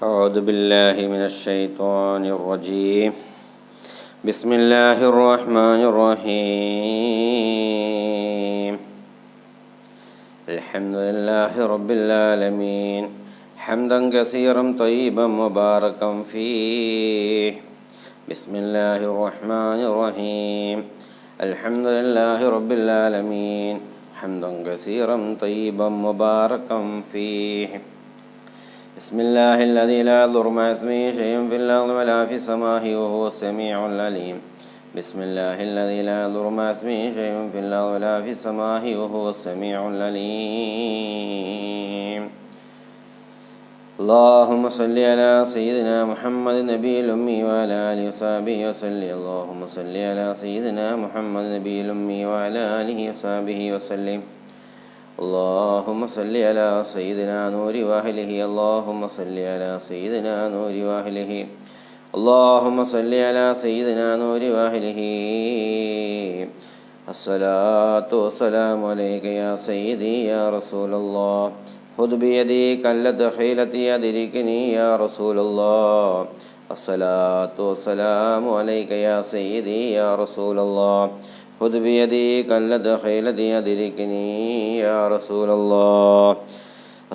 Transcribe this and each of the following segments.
أعوذ بالله من الشيطان الرجيم بسم الله الرحمن الرحيم الحمد لله رب العالمين حمدا كثيرا طيبا مباركا فيه بسم الله الرحمن الرحيم الحمد لله رب العالمين حمدا كثيرا طيبا مباركا فيه بسم الله الذي لا يضر مع اسمه شيء في الأرض ولا في السماء وهو السميع العليم بسم الله الذي لا يضر مع اسمه شيء في الأرض ولا في السماء وهو السميع العليم اللهم صل على سيدنا محمد النبي الأمي وعلى آله وصحبه وسلم اللهم صل على سيدنا محمد النبي الأمي وعلى آله وصحبه وسلم اللهم صل على سيدنا نور واهله اللهم صل على سيدنا نور واهله اللهم صل على سيدنا نور واهله الصلاة والسلام عليك يا سيدي يا رسول الله خذ بيدي كلت خيلتي أدركني يا رسول الله الصلاة والسلام عليك يا سيدي يا رسول الله خذ بيدي كلت خيلتي أدركني يا رسول الله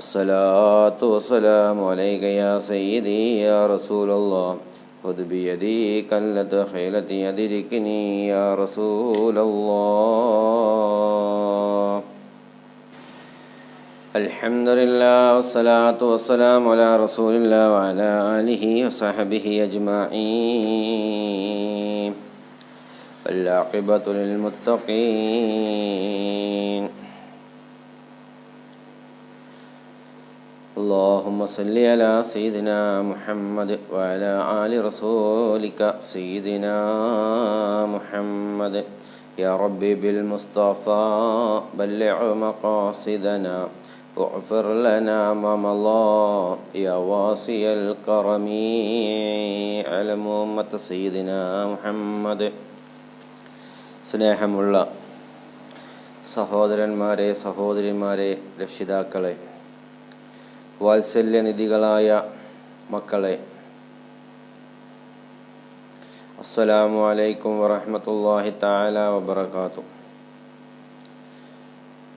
الصلاة والسلام عليك يا سيدي يا رسول الله خذ بيدي كلت خيلتي أدركني يا رسول الله الحمد لله والصلاة والسلام على رسول الله وعلى آله وصحبه أجمعين والعاقبة للمتقين اللهم صل على سيدنا محمد وعلى آل رسولك سيدنا محمد يا ربي بالمصطفى بلغ مقاصدنا واغفر لنا ما مضى يا واسع الكرم على أمة سيدنا محمد സ്നേഹമുള്ള സഹോദരന്മാരെ സഹോദരിമാരെ രക്ഷിതാക്കളെ വാത്സല്യനിധികളായ മക്കളെ അസ്സലാമു അലൈക്കും വറഹ്മത്തുള്ളാഹി തആല വബറകാതുഹു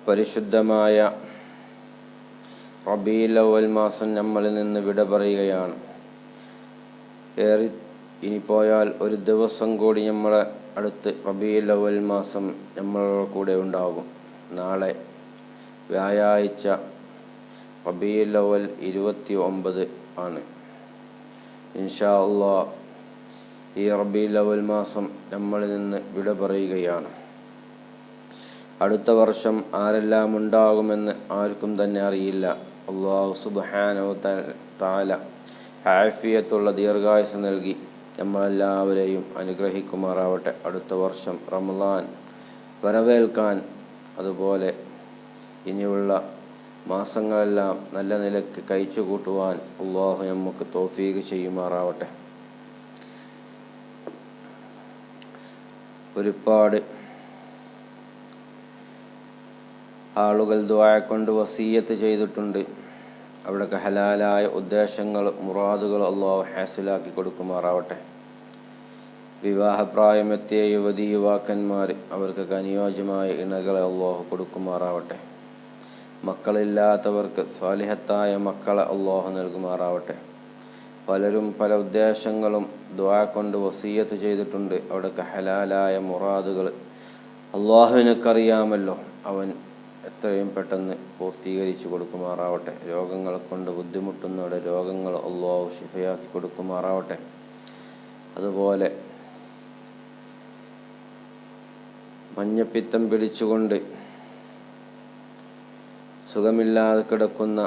പരിശുദ്ധമായ റബീഉൽ അവ്വൽ മാസം നമ്മളിൽ നിന്ന് വിട പറയുകയാണ്. ഇനി പോയാൽ ഒരു ദിവസം കൂടി നമ്മളെ അടുത്ത് റബീഉൽ അവ്വൽ മാസം നമ്മളുടെ കൂടെ ഉണ്ടാകും. നാളെ വ്യാഴാഴ്ച റബീഉൽ അവ്വൽ 29 ആണ്. ഇൻഷാ അല്ലാഹ് ഈ റബീഉൽ അവ്വൽ മാസം നമ്മളിൽ നിന്ന് വിട പറയുകയാണ്. അടുത്ത വർഷം ആരെല്ലാം ഉണ്ടാകുമെന്ന് ആർക്കും തന്നെ അറിയില്ല. അല്ലാഹു സുബ്ഹാനഹു തആല ആഫിയത്തുള്ള ദീർഘായുസ്സ് നൽകി നമ്മളെല്ലാവരെയും അനുഗ്രഹിക്കുമാറാവട്ടെ. അടുത്ത വർഷം റമളാൻ വരവേൽക്കാൻ അതുപോലെ ഇനിയുള്ള മാസങ്ങളെല്ലാം നല്ല നിലയ്ക്ക് കഴിച്ചു കൂട്ടുവാൻ അല്ലാഹു നമുക്ക് തൗഫീഖ് ചെയ്യുമാറാവട്ടെ. ഒരുപാട് ആളുകൾ ദുആ കൊണ്ട് വസിയ്യത്ത് ചെയ്തിട്ടുണ്ട്. അവിടെയൊക്കെ ഹലാലായ ഉദ്ദേശങ്ങൾ മുറാദുകൾ അല്ലാഹു ഹാസിലാക്കി കൊടുക്കുമാറാവട്ടെ. വിവാഹപ്രായമെത്തിയ യുവതി യുവാക്കന്മാർ അവർക്കൊക്കെ അനുയോജ്യമായ ഇണകളെ അല്ലാഹു കൊടുക്കുമാറാവട്ടെ. മക്കളില്ലാത്തവർക്ക് സ്വാലിഹത്തായ മക്കളെ അല്ലാഹു നൽകുമാറാവട്ടെ. പലരും പല ഉദ്ദേശങ്ങളും ദുആ കൊണ്ട് വസിയ്യത്ത് ചെയ്തിട്ടുണ്ട്. അവിടെയൊക്കെ ഹലാലായ മുറാദുകൾ അല്ലാഹുവിനൊക്കറിയാമല്ലോ, അവൻ എത്രയും പെട്ടെന്ന് പൂർത്തീകരിച്ചു കൊടുക്കുമാറാവട്ടെ. രോഗങ്ങളെ കൊണ്ട് ബുദ്ധിമുട്ടുന്നവരുടെ രോഗങ്ങൾ അല്ലാഹു ശിഫയാക്കി കൊടുക്കുമാറാവട്ടെ. അതുപോലെ മഞ്ഞപ്പിത്തം പിടിച്ചുകൊണ്ട് സുഖമില്ലാതെ കിടക്കുന്ന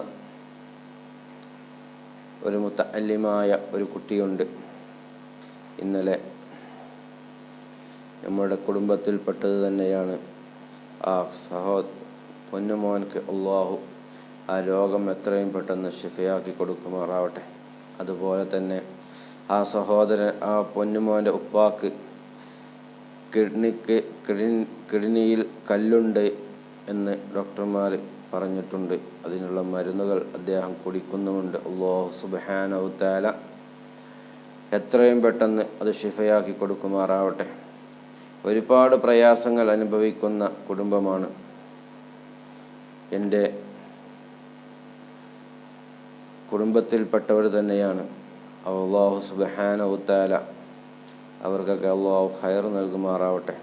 ഒരു മുതഅല്ലിമായ ഒരു കുട്ടിയുണ്ട്. ഇന്നലെ നമ്മുടെ കുടുംബത്തിൽപ്പെട്ടത് തന്നെയാണ്. ആ പൊന്നുമോൻക്ക് അല്ലാഹു ആ രോഗം എത്രയും പെട്ടെന്ന് ശിഫയാക്കി കൊടുക്കുമാറാവട്ടെ. അതുപോലെ തന്നെ ആ സഹോദരൻ ആ പൊന്നുമോൻ്റെ ഉപ്പാക്ക് കിഡ്നിയിൽ കല്ലുണ്ട്, എന്ന് ഡോക്ടർമാർ പറഞ്ഞിട്ടുണ്ട്. അതിനുള്ള മരുന്നുകൾ അദ്ദേഹം കുടിക്കുന്നുമുണ്ട്. അല്ലാഹു സുബ്ഹാനഹു തആല എത്രയും പെട്ടെന്ന് അത് ശിഫയാക്കി കൊടുക്കുമാറാവട്ടെ. ഒരുപാട് പ്രയാസങ്ങൾ അനുഭവിക്കുന്ന കുടുംബമാണ്. എൻ്റെ കുടുംബത്തിൽപ്പെട്ടവർ തന്നെയാണ്. അല്ലാഹു സുബ്ഹാനഹു തആല അവർക്കൊക്കെ അല്ലാഹു ഖൈർ നൽകുമാറാവട്ടെ.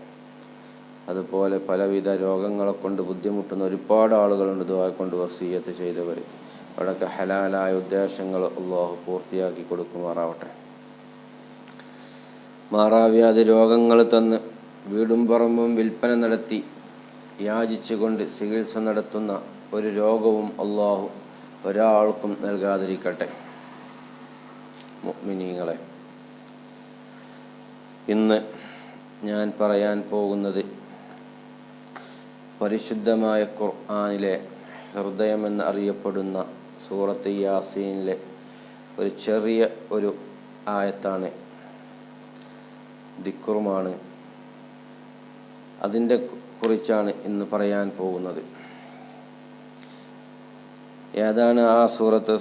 അതുപോലെ പലവിധ രോഗങ്ങളെ കൊണ്ട് ബുദ്ധിമുട്ടുന്ന ഒരുപാട് ആളുകളുണ്ട്. ദുആ കൊണ്ട് വസിയ്യത്ത് ചെയ്തവർ. അവിടെയൊക്കെ ഹലാലായ ഉദ്ദേശങ്ങൾ അല്ലാഹു പൂർത്തിയാക്കി കൊടുക്കുമാറാവട്ടെ. മാറാവ്യാധി രോഗങ്ങൾ തന്ന് വീടും പറമ്പും വിൽപ്പന നടത്തി യാചിച്ചുകൊണ്ട് ചികിത്സ നടത്തുന്ന ഒരു രോഗവും അല്ലാഹു ഒരാൾക്കും നൽകാതിരിക്കട്ടെ. മുഅ്മിനീങ്ങളെ, ഇന്ന് ഞാൻ പറയാൻ പോകുന്നത് പരിശുദ്ധമായ ഖുർആനിലെ ഹൃദയമെന്ന് അറിയപ്പെടുന്ന സൂറത്ത് യാസീനിലെ ഒരു ചെറിയ ഒരു ആയത്താണ്, ദിക്റുമാണ്. അതിൻ്റെ കുറിച്ചാണ് ഇന്ന് പറയാൻ പോകുന്നത്. ഏതാണ് ആ സൂറത്ത്?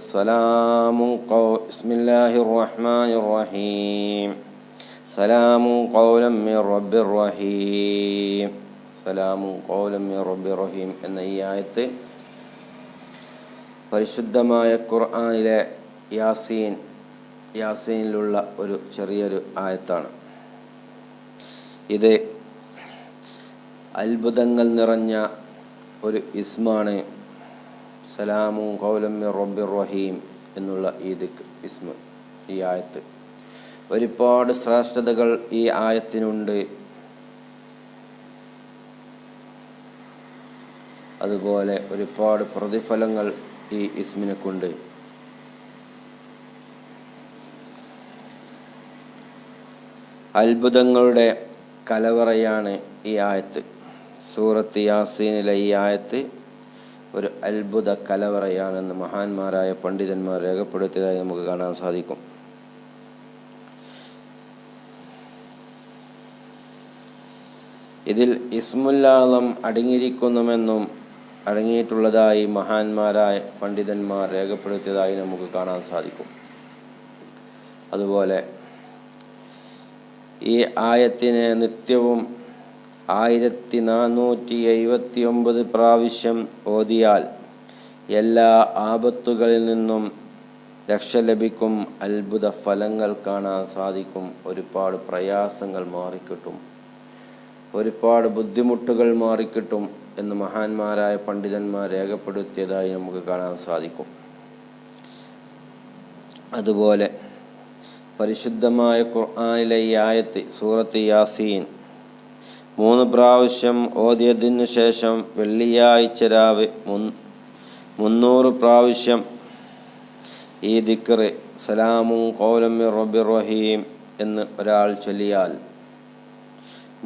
ബിസ്മില്ലാഹിർ റഹ്മാനിർ റഹീം. സലാമുൻ ഖൗലൻ മിർ റബ്ബിർ റഹീം. സലാമുൻ ഖൗലൻ മിർ റബ്ബിർ റഹീം എന്ന ഈ ആയത്ത് പരിശുദ്ധമായ ഖുർആനിലെ യാസീനിലുള്ള ഒരു ചെറിയൊരു ആയത്താണ്. ഇത് അത്ഭുതങ്ങൾ നിറഞ്ഞ ഒരു ഇസ്മാണ്. സലാമുൻ ഖൗലൻ മിർ റബ്ബിർ റഹീം എന്നുള്ള ഈ ആയത്ത്. ഒരുപാട് ശ്രേഷ്ഠതകൾ ഈ ആയത്തിനുണ്ട്. അതുപോലെ ഒരുപാട് പ്രതിഫലങ്ങൾ ഈ ഇസ്മിനക്കുണ്ട്. അത്ഭുതങ്ങളുടെ കലവറയാണ് ഈ ആയത്ത്. സൂറത്ത് യാസീനിലെ ഈ ആയത്ത് ഒരു അത്ഭുത കലവറയാണെന്ന് മഹാന്മാരായ പണ്ഡിതന്മാർ രേഖപ്പെടുത്തിയതായി നമുക്ക് കാണാൻ സാധിക്കും. ഇതിൽ ഇസ്മുൽ ആളം അടങ്ങിയിട്ടുള്ളതായി മഹാന്മാരായ പണ്ഡിതന്മാർ രേഖപ്പെടുത്തിയതായി നമുക്ക് കാണാൻ സാധിക്കും. അതുപോലെ ഈ ആയത്തിനെ നിത്യവും 1479 പ്രാവശ്യം ഓതിയാൽ എല്ലാ ആപത്തുകളിൽ നിന്നും രക്ഷ ലഭിക്കും. അത്ഭുത ഫലങ്ങൾ കാണാൻ സാധിക്കും. ഒരുപാട് പ്രയാസങ്ങൾ മാറിക്കിട്ടും, ഒരുപാട് ബുദ്ധിമുട്ടുകൾ മാറിക്കിട്ടും എന്ന് മഹാന്മാരായ പണ്ഡിതന്മാർ രേഖപ്പെടുത്തിയതായി നമുക്ക് കാണാൻ സാധിക്കും. അതുപോലെ പരിശുദ്ധമായ ഖുർആനിലെ ഈ ആയത്ത് സൂറത്ത് യാസീൻ 3 പ്രാവശ്യം ഓതിയതിനു ശേഷം വെള്ളിയാഴ്ച രാവ് 300 പ്രാവശ്യം ഈ ദിക്ർ സലാമുൻ ഖൗലൻ മിർ റബ്ബിർ റഹീം എന്ന് ഒരാൾ ചൊല്ലിയാൽ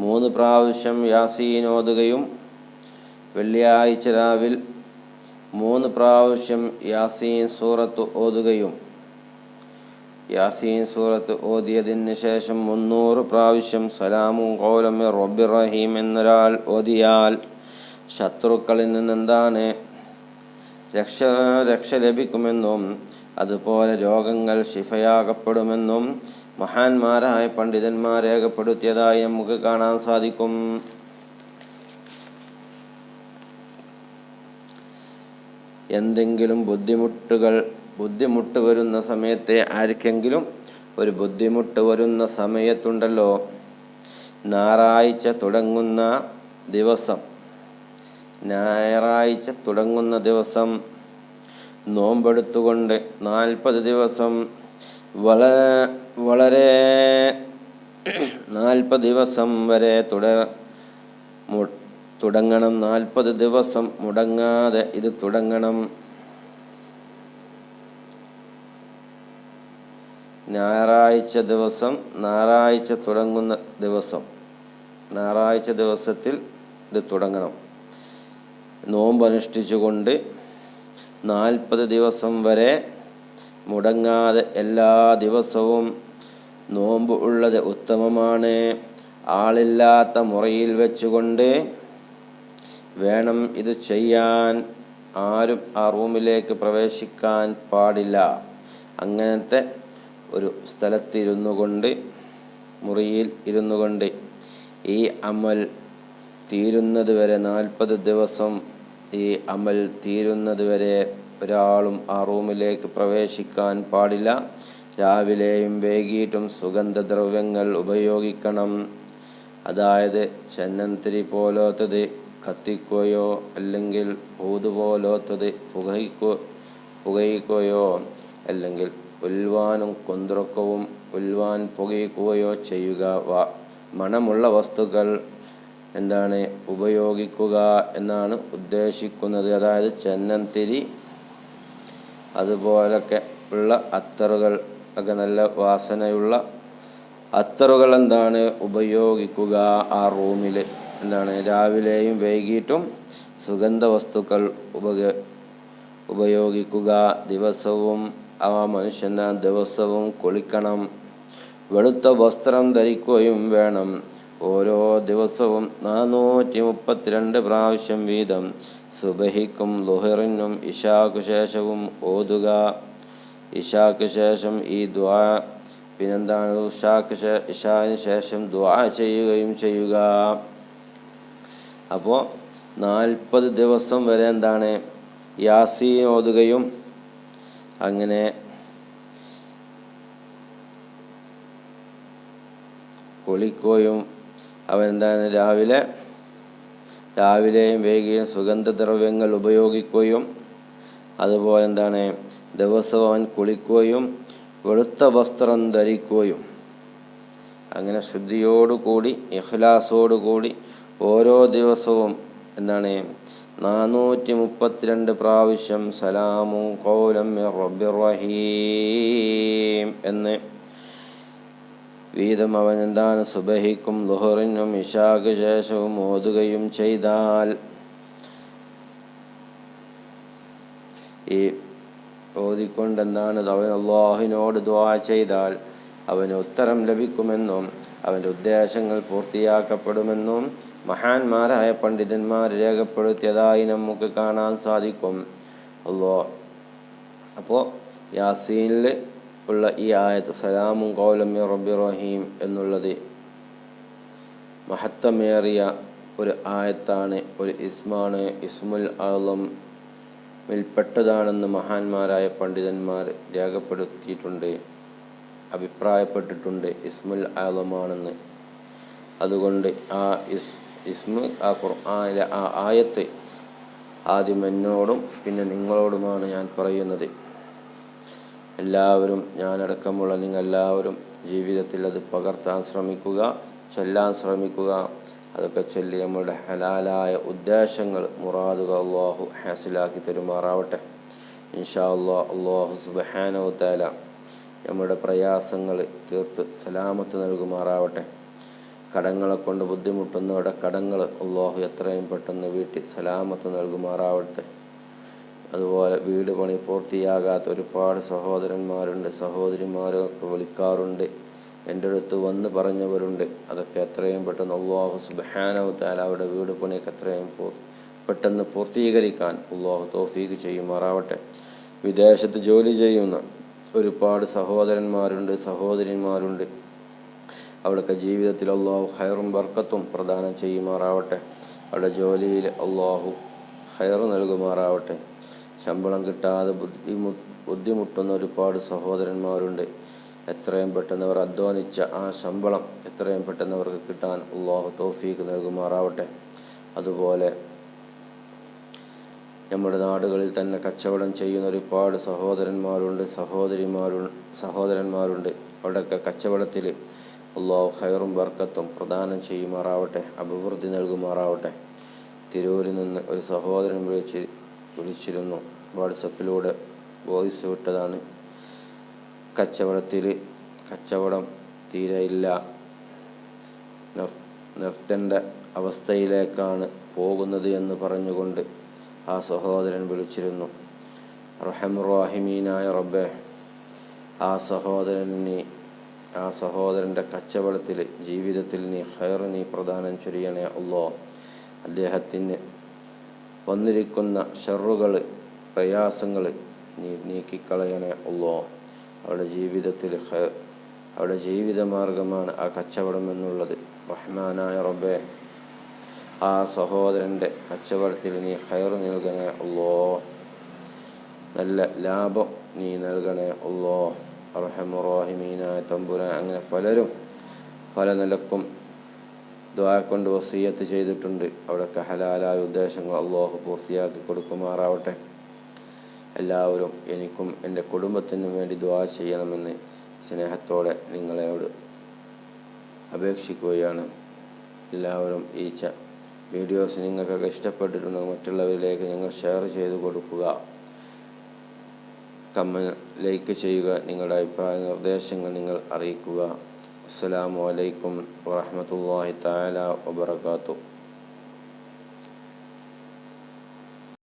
3 പ്രാവശ്യം യാസീൻ ഓതുകയും വെള്ളിയാഴ്ച രാവിൽ 3 പ്രാവശ്യം യാസീൻ സൂറത്ത് ഓതുകയും യാസീൻ സൂറത്ത് ഓതിയതിന് ശേഷം 300 പ്രാവശ്യം സലാമുൻ ഖൗലൻ മിർ റബ്ബിർ റഹീം എന്നൊരാൾ ഓതിയാൽ ശത്രുക്കളിൽ നിന്നെന്താണ് രക്ഷ ലഭിക്കുമെന്നും അതുപോലെ രോഗങ്ങൾ ശിഫയാകപ്പെടുമെന്നും മഹാന്മാരായ പണ്ഡിതന്മാർ രേഖപ്പെടുത്തിയതായി നമുക്ക് കാണാൻ സാധിക്കും. എന്തെങ്കിലും ബുദ്ധിമുട്ട് വരുന്ന സമയത്തെ ആർക്കെങ്കിലും ഒരു ബുദ്ധിമുട്ട് വരുന്ന സമയത്തുണ്ടല്ലോ, ഞായറാഴ്ച തുടങ്ങുന്ന ദിവസം നോമ്പെടുത്തുകൊണ്ട് 40 ദിവസം വളരെ 40 ദിവസം വരെ തുടങ്ങണം. 40 ദിവസം മുടങ്ങാതെ ഇത് തുടങ്ങണം. ഞായറാഴ്ച തുടങ്ങുന്ന ഞായറാഴ്ച ദിവസത്തിൽ ഇത് തുടങ്ങണം. നോമ്പ് അനുഷ്ഠിച്ചുകൊണ്ട് 40 ദിവസം വരെ മുടങ്ങാതെ എല്ലാ ദിവസവും നോമ്പ് ഉള്ളത് ഉത്തമമാണ്. ആളില്ലാത്ത മുറയിൽ വെച്ചുകൊണ്ട് വേണം ഇത് ചെയ്യാൻ. ആരും ആ റൂമിലേക്ക് പ്രവേശിക്കാൻ പാടില്ല. അങ്ങനത്തെ ഒരു സ്ഥലത്തിരുന്നു കൊണ്ട്, മുറിയിൽ ഇരുന്നു കൊണ്ട് ഈ അമൽ തീരുന്നത് വരെ 40 ദിവസം ഈ അമൽ തീരുന്നത് വരെ ഒരാളും ആ റൂമിലേക്ക് പ്രവേശിക്കാൻ പാടില്ല. രാവിലെയും വൈകിട്ടും സുഗന്ധദ്രവ്യങ്ങൾ ഉപയോഗിക്കണം. അതായത് ചന്ദനത്തിരി പോലത്തത് കത്തിക്കുകയോ അല്ലെങ്കിൽ ഊത് പോലത്തത് പുകയിക്കുകയോ അല്ലെങ്കിൽ ഉൽവാനും കുന്ത്രക്കവും ഉൽവാൻ പുകയിക്കുകയോ ചെയ്യുക. മണമുള്ള വസ്തുക്കൾ ഉപയോഗിക്കുക എന്നാണ് ഉദ്ദേശിക്കുന്നത്. അതായത് ചന്ദനത്തിരി അതുപോലൊക്കെ ഉള്ള അത്തറുകൾ ഒക്കെ നല്ല വാസനയുള്ള അത്തറുകൾ ഉപയോഗിക്കുക. ആ റൂമിൽ രാവിലെയും വൈകിട്ടും സുഗന്ധ വസ്തുക്കൾ ഉപയോഗിക്കുക. ദിവസവും ആ മനുഷ്യൻ ദിവസവും കുളിക്കണം. വെളുത്ത വസ്ത്രം ധരിക്കുകയും വേണം. ഓരോ ദിവസവും 432 പ്രാവശ്യം വീതം സുബഹിക്കും ളുഹറിനും ഇശാക്ക് ശേഷവും ഓതുക. ഇശാക്ക് ശേഷം ഈ ദുആ, ഇശാന് ശേഷം ദുആ ചെയ്യുകയും ചെയ്യുക. അപ്പോൾ 40 ദിവസം വരെ യാസീൻ ഓതുകയും അങ്ങനെ കുളിക്കുകയും അവൻ രാവിലെയും വൈകിയും സുഗന്ധദ്രവ്യങ്ങൾ ഉപയോഗിക്കുകയും അതുപോലെ ദിവസവും അവൻ കുളിക്കുകയും വെളുത്ത വസ്ത്രം ധരിക്കുകയും അങ്ങനെ ശുദ്ധിയോടുകൂടി ഇഖ്ലാസോടുകൂടി ഓരോ ദിവസവും 432 പ്രാവശ്യം സലാമുൻ ഖൗലൻ മിർ റബ്ബിർ റഹീം എന്ന് വീതം അവൻ സുബഹിക്കും ളുഹറിനും ഇശാക്ക് ശേഷവും ഓതുകയും ചെയ്താൽ, ഈ ഓതിക്കൊണ്ട് അവൻ അല്ലാഹുവിനോട് ദുആ ചെയ്താൽ അവന് ഉത്തരം ലഭിക്കുമെന്നും അവൻ്റെ ഉദ്ദേശങ്ങൾ പൂർത്തിയാക്കപ്പെടുമെന്നും മഹാന്മാരായ പണ്ഡിതന്മാർ രേഖപ്പെടുത്തിയതായി നമുക്ക് കാണാൻ സാധിക്കും. അപ്പോൾ യാസീനിൽ ഉള്ള ഈ ആയത്ത് സലാമുൻ ഖൗലൻ മിർ റബ്ബിർ റഹീം എന്നുള്ളത് മഹത്വമേറിയ ഒരു ആയത്താണ്, ഒരു ഇസ്മാണ്. ഇസ്മുൽ ആളമിൽപ്പെട്ടതാണെന്ന് മഹാന്മാരായ പണ്ഡിതന്മാർ രേഖപ്പെടുത്തിയിട്ടുണ്ട്, അഭിപ്രായപ്പെട്ടിട്ടുണ്ട്. ഇസ്മുൽ ആളമാണെന്ന്. അതുകൊണ്ട് ആ ആ ഖുർആനിലെ ആ ആയത്ത് ആദ്യം എന്നോടും പിന്നെ നിങ്ങളോടുമാണ് ഞാൻ പറയുന്നത്. എല്ലാവരും, ഞാനടക്കമുള്ള നിങ്ങളെല്ലാവരും ജീവിതത്തിൽ അത് പകർത്താൻ ശ്രമിക്കുക, ചൊല്ലാൻ ശ്രമിക്കുക. അതൊക്കെ ചൊല്ലി നമ്മളുടെ ഹലാലായ ഉദ്ദേശങ്ങൾ, മുറാദുകൾ അല്ലാഹു ഹാസിലാക്കി തരുമാറാവട്ടെ. ഇൻഷാ അല്ലാഹ്. അല്ലാഹു സുബ്ഹാനഹു വ തആല നമ്മുടെ പ്രയാസങ്ങൾ തീർത്ത് സലാമത്ത് നൽകുമാറാവട്ടെ. കടങ്ങളെ കൊണ്ട് ബുദ്ധിമുട്ടുന്നവരുടെ കടങ്ങൾ അല്ലാഹു എത്രയും പെട്ടെന്ന് വീട്ടി സലാമത്ത് നൽകുമാറാവട്ടെ. അതുപോലെ വീട് പണി പൂർത്തിയാകാത്ത ഒരുപാട് സഹോദരന്മാരുണ്ട്, സഹോദരിമാരൊക്കെ വിളിക്കാറുണ്ട്, എൻ്റെ അടുത്ത് വന്ന് പറഞ്ഞവരുണ്ട്. അതൊക്കെ എത്രയും പെട്ടെന്ന് അല്ലാഹു സുബ്ഹാനഹു വ തആല അവരുടെ വീട് പണിയൊക്കെ എത്രയും പെട്ടെന്ന് പൂർത്തീകരിക്കാൻ അല്ലാഹു തൗഫീഖ് ചെയ്യുമാറാവട്ടെ. വിദേശത്ത് ജോലി ചെയ്യുന്ന ഒരുപാട് സഹോദരന്മാരുണ്ട്, സഹോദരിമാരുണ്ട്. അവരുടെ ജീവിതത്തിൽ അല്ലാഹു ഖൈറും ബർക്കത്തും പ്രദാനം ചെയ്യുമാറാവട്ടെ. അവരുടെ ജോലിയിൽ അല്ലാഹു ഖൈർ നൽകുമാറാവട്ടെ. ശമ്പളം കിട്ടാതെ ബുദ്ധിമുട്ടുന്ന ഒരുപാട് സഹോദരന്മാരുണ്ട്. എത്രയും പെട്ടെന്ന് അവർ അധ്വാനിച്ച ആ ശമ്പളം എത്രയും പെട്ടെന്ന് അവർക്ക് കിട്ടാൻ അല്ലാഹു തൗഫീഖ് നൽകുമാറാവട്ടെ. അതുപോലെ നമ്മുടെ നാടുകളിൽ തന്നെ കച്ചവടം ചെയ്യുന്ന ഒരുപാട് സഹോദരന്മാരുണ്ട്, സഹോദരന്മാരുണ്ട്. അവിടെയൊക്കെ കച്ചവടത്തിൽ അല്ലാഹു ഖൈറും ബർക്കത്തും പ്രദാനം ചെയ്യുമാറാവട്ടെ, അഭിവൃദ്ധി നൽകുമാറാവട്ടെ. തിരൂരിൽ നിന്ന് ഒരു സഹോദരൻ വിളിച്ചിരുന്നു, വാട്സപ്പിലൂടെ വോയിസ് വിട്ടതാണ്. കച്ചവടം തീരെ ഇല്ല, നിർത്തേണ്ട അവസ്ഥയിലേക്കാണ് പോകുന്നത് എന്ന് പറഞ്ഞുകൊണ്ട് ആ സഹോദരൻ വിളിച്ചിരുന്നു. റഹമുർ-റഹീമീനായ റബ്ബേ, ആ സഹോദരൻ്റെ കച്ചവടത്തിൽ, ജീവിതത്തിൽ നീ ഖൈർ നീ പ്രദാനം ചൊരിയണേ അല്ലാഹ്. അദ്ദേഹത്തിന് വന്നിരിക്കുന്ന ഷർറുകൾ, പ്രയാസങ്ങൾ നീ നീക്കിക്കളയണേ അല്ലാ. അവരുടെ ജീവിതമാർഗമാണ് ആ കച്ചവടം എന്നുള്ളത്. റഹ്മാനായ റബ്ബേ, ആ സഹോദരൻ്റെ കച്ചവടത്തിൽ നീ ഖൈർ നൽകണേ അല്ലാ. നല്ല ലാഭം നീ നൽകണേ അല്ലാ. അർഹമർ റഹീമീനായ തമ്പുരാൻ. അങ്ങനെ പലരും പല നിലക്കും ദുആ കൊണ്ട് വസിയ്യത്ത് ചെയ്തിട്ടുണ്ട്. അവിടെയൊക്കെ ഹലാലായ ഉദ്ദേശങ്ങൾ അല്ലാഹു പൂർത്തിയാക്കി കൊടുക്കുമാറാവട്ടെ. എല്ലാവരും എനിക്കും എൻ്റെ കുടുംബത്തിനും വേണ്ടി ദുആ ചെയ്യണമെന്ന് സ്നേഹത്തോടെ നിങ്ങളോട് അപേക്ഷിക്കുകയാണ്. എല്ലാവരും ഈ വീഡിയോസ് നിങ്ങൾക്കൊക്കെ ഇഷ്ടപ്പെട്ടിട്ടുണ്ടെങ്കിൽ മറ്റുള്ളവരിലേക്ക് നിങ്ങൾ ഷെയർ ചെയ്ത് കൊടുക്കുക, ലൈക്ക് ചെയ്യുക, നിങ്ങളുടെ അഭിപ്രായ നിർദ്ദേശങ്ങൾ നിങ്ങൾ അറിയിക്കുക. അസ്സലാമു അലൈക്കും വറഹ്മത്തുള്ളാഹി തആല വബറകാതുഹു.